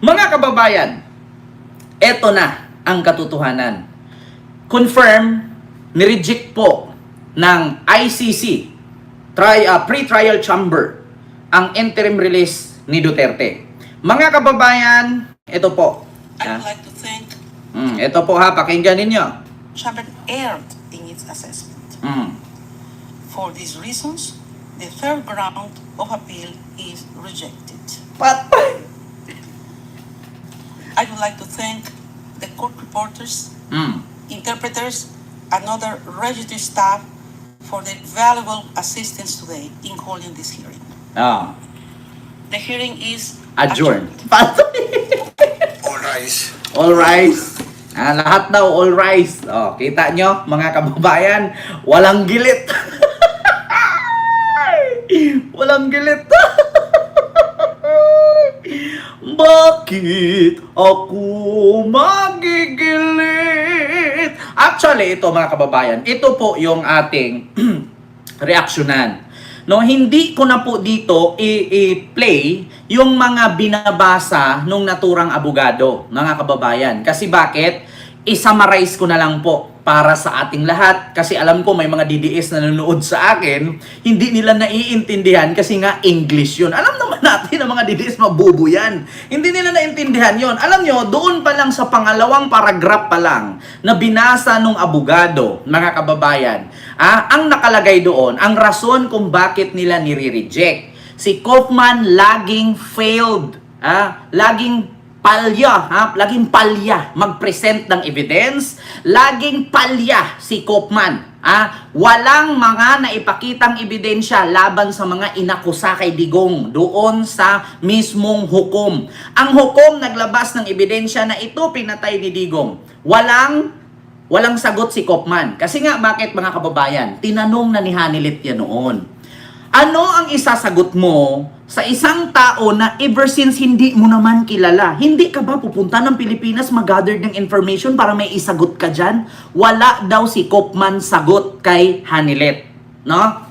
Mga kababayan, eto na ang katotohanan. Confirm, nireject po ng ICC, pre-trial chamber, ang interim release ni Duterte. Mga kababayan, ito po. I would like to thank Ito po ha, pakinggan ninyo. Chamber erred in its assessment. For these reasons, the third ground of appeal is rejected. Patay! I would like to thank the court reporters, interpreters, and other registered staff for their valuable assistance today in holding this hearing. Ah, The hearing is adjourned. Patay! All rise. All rise. Lahat daw all rise. Oh, kita nyo mga kababayan, walang gilit. Walang gilit. Bakit ako magigilit? Actually, ito mga kababayan, ito po yung ating reaksyonan. No, hindi ko na po dito i-play yung mga binabasa nung naturang abogado, mga kababayan. Kasi bakit? I-summarize ko na lang po para sa ating lahat. Kasi alam ko may mga DDS na nanonood sa akin, hindi nila naiintindihan kasi nga English yun. Alam naman natin na mga DDS mabubo yan. Hindi nila naiintindihan yun. Alam nyo, doon pa lang sa pangalawang paragraph pa lang na binasa nung abogado, mga kababayan, ang nakalagay doon, ang rason kung bakit nila nire-reject. Si Kaufman laging failed, laging laging palya mag-present ng evidence, laging palya si Kaufman. Walang mga naipakitang ebidensya laban sa mga inakusa kay Digong doon sa mismong hukom. Ang hukom naglabas ng ebidensya na ito pinatay ni Digong. Walang sagot si Kaufman. Kasi nga, bakit mga kababayan? Tinanong na ni Hanilit yan noon. Ano ang isasagot mo sa isang tao na ever since hindi mo naman kilala? Hindi ka ba pupunta ng Pilipinas mag-gather ng information para may isagot ka dyan? Wala daw si Kaufman sagot kay Hanilit. No?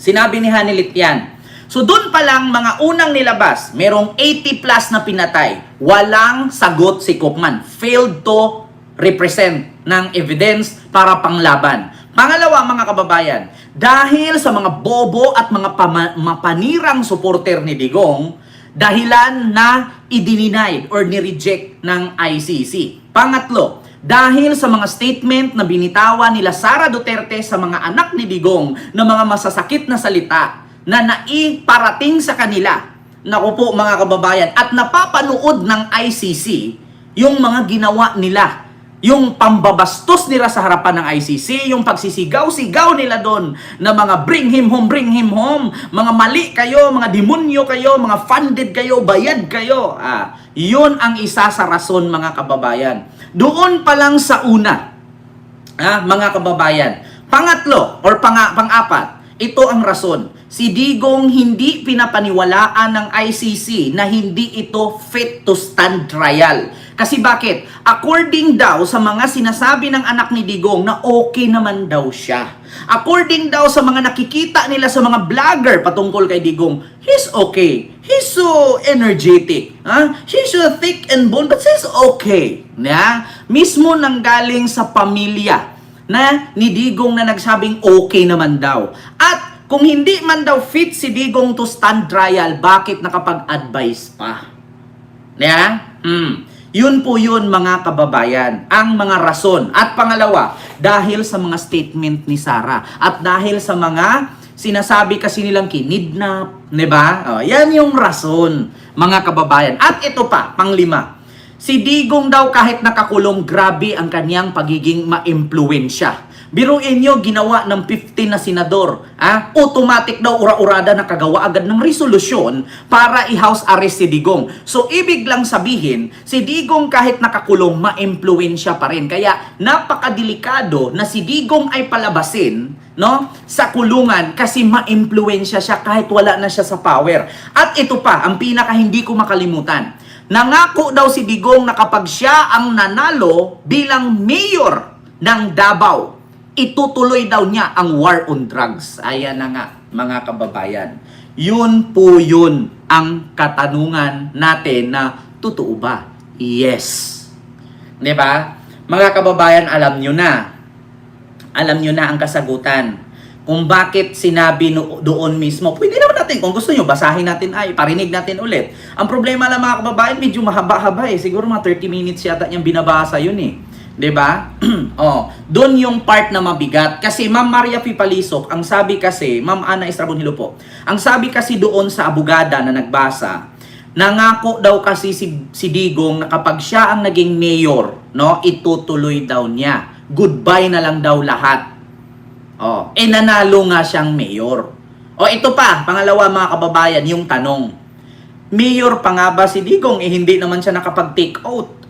Sinabi ni Hanilit yan. So doon pa lang mga unang nilabas, merong 80 plus na pinatay. Walang sagot si Kaufman. Failed to represent ng evidence para panglaban. Pangalawa mga kababayan, dahil sa mga bobo at mga mapanirang supporter ni Digong, dahilan na i-deny or ni-reject ng ICC. Pangatlo, dahil sa mga statement na binitawan nila Sara Duterte sa mga anak ni Digong na mga masasakit na salita na naiparating sa kanila, naku po mga kababayan, at napapanood ng ICC yung mga ginawa nila. Yung pambabastos nila sa harapan ng ICC, yung pagsisigaw-sigaw nila doon na mga bring him home, mga mali kayo, mga demonyo kayo, mga funded kayo, bayad kayo. Yun ang isa sa rason mga kababayan. Doon pa lang sa una, mga kababayan. Pangatlo, or pang-apat, ito ang rason. Si Digong hindi pinapaniwalaan ng ICC na hindi ito fit to stand trial. Kasi bakit? According daw sa mga sinasabi ng anak ni Digong na okay naman daw siya. According daw sa mga nakikita nila sa mga vlogger patungkol kay Digong, he's okay. He's so energetic. He's so thick and bone, but he's okay. Mismo nanggaling sa pamilya na ni Digong na nagsabing okay naman daw. At kung hindi man daw fit si Digong to stand trial, bakit nakapag-advise pa? Yun po yun mga kababayan, ang mga rason. At pangalawa, dahil sa mga statement ni Sara. At dahil sa mga sinasabi kasi nilang kinidnap, diba? Yan yung rason, mga kababayan. At ito pa, panglima. Si Digong daw kahit nakakulong, grabe ang kanyang pagiging ma-impluwensya. Biruin nyo, ginawa ng 15 na senador. Automatic daw ura-urada na kagawa agad ng resolusyon para i-house arrest si Digong. So, ibig lang sabihin, si Digong kahit nakakulong, ma-impluwensya pa rin. Kaya, napakadelikado na si Digong ay palabasin sa kulungan kasi ma-impluwensya siya kahit wala na siya sa power. At ito pa, ang pinaka hindi ko makalimutan. Nangako daw si Digong na kapag siya ang nanalo bilang mayor ng Davao, itutuloy daw niya ang war on drugs. Ayan na nga, mga kababayan. Yun po yun ang katanungan natin na Totoo ba? Yes. 'Di ba? Mga kababayan, alam nyo na. Alam nyo na ang kasagutan. Kung bakit sinabi doon mismo. Pwede naman natin, kung gusto nyo, basahin natin ay, parinig natin ulit. Ang problema lang mga kababayan, medyo mahaba-haba eh. Siguro mga 30 minutes yata niyang binabasa yun eh. 'Di ba? Oh, doon yung part na mabigat. Kasi Ma'am Maria Pipalisok, ang sabi kasi, Ma'am Ana Estrabon, hello po. Ang sabi kasi doon sa abogada na nagbasa, nangako daw kasi si Digong na kapag siya ang naging mayor, no, itutuloy daw niya. Goodbye na lang daw lahat. Oh, nanalo nga siyang mayor. O ito pa, pangalawa mga kababayan, yung tanong. Mayor pa nga ba si Digong? Hindi naman siya nakapag-take out.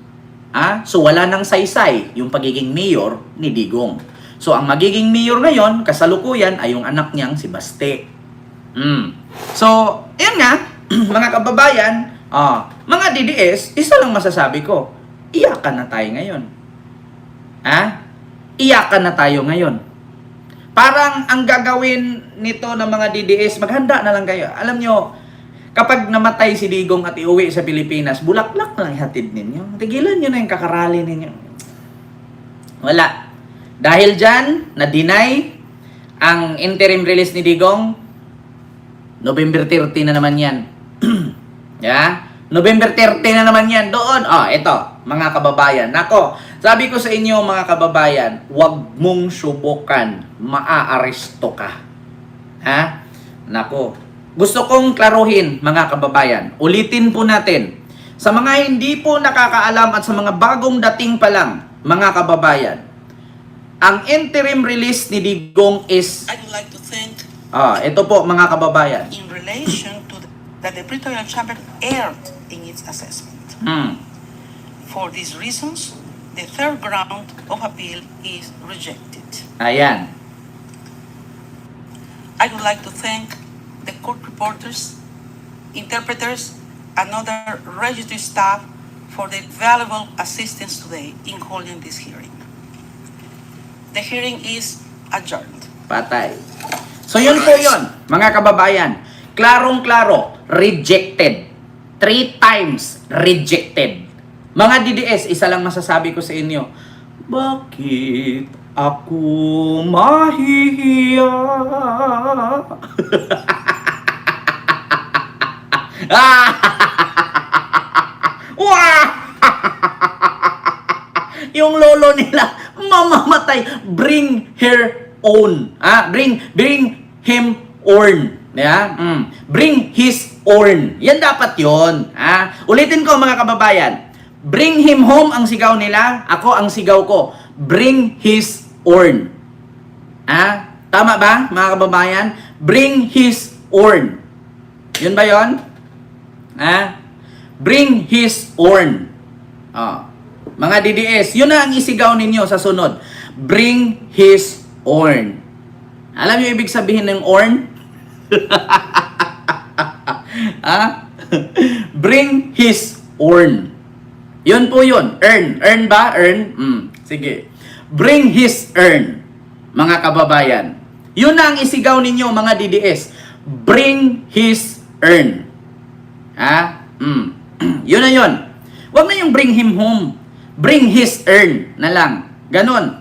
So wala nang saysay yung pagiging mayor ni Digong. So ang magiging mayor ngayon, kasalukuyan, ay yung anak niyang si Baste. So, yan nga, mga kababayan, mga DDS, isa lang masasabi ko, iyakan na tayo ngayon. Iyakan na tayo ngayon. Parang ang gagawin nito ng mga DDS, maghanda na lang kayo. Alam nyo, kapag namatay si Digong at iuwi sa Pilipinas, bulaklak na lang ihatid ninyo. Tigilan nyo na yung kakarali ninyo. Wala. Dahil dyan, na-deny ang interim release ni Digong, November 30 na naman yan. November 30 na naman yan. Doon, ito, mga kababayan. Nako, sabi ko sa inyo mga kababayan, huwag mong subukan, maaaresto ka. Nako, gusto kong klaruhin mga kababayan. Ulitin po natin. Sa mga hindi po nakakaalam at sa mga bagong dating pa lang, mga kababayan, ang interim release ni Digong is... I would like to thank ito po mga kababayan. in relation to that the Pretorial Chamber erred in its assessment. For these reasons, the third ground of appeal is rejected. Ayan. I would like to thank the court reporters, interpreters, and other registry staff for their valuable assistance today in holding this hearing. The hearing is adjourned. Patay. So yun po yun, mga kababayan. Klarong-klaro, rejected. 3 times rejected. Mga DDS, isa lang masasabi ko sa inyo. Bakit ako mahihiya? Yung lolo nila, mamamatay. Bring her own. Bring him own. Bring his own. Yan dapat yun. Ulitin ko mga kababayan. Bring him home ang sigaw nila. Ako ang sigaw ko. Bring his own. Tama ba mga kababayan? Bring his own. Yun ba yun? Bring his own. Mga DDS, yun na ang isigaw ninyo sa sunod. Bring his own. Alam niyo ibig sabihin ng own? Bring his own. Yun po yun. Earn. Earn ba? Earn? Sige. Bring his earn. Mga kababayan. Yun na ang isigaw ninyo mga DDS. Bring his earn. Yun na yun. Huwag na yung bring him home. Bring his earn na lang. Ganon.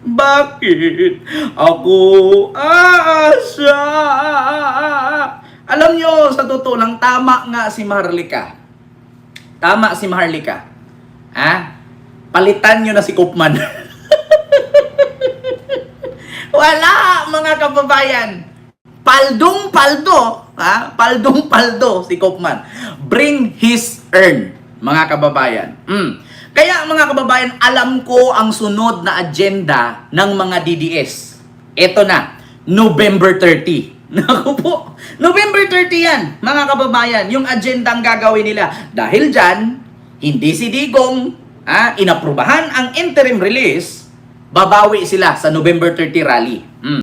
Bakit ako aasa? Alam nyo, sa totoo lang, tama nga si Maharlika. Tama si Maharlika. Palitan nyo na si Koopman. Wala, mga kababayan. Paldong-paldo. Paldong-paldo si Koopman. Bring his earn, mga kababayan. Kaya mga kababayan, alam ko ang sunod na agenda ng mga DDS. Ito na, November 30. Naku po, November 30 yan, mga kababayan, yung agenda ang gagawin nila. Dahil dyan, hindi si Digong inaprubahan ang interim release, babawi sila sa November 30 rally.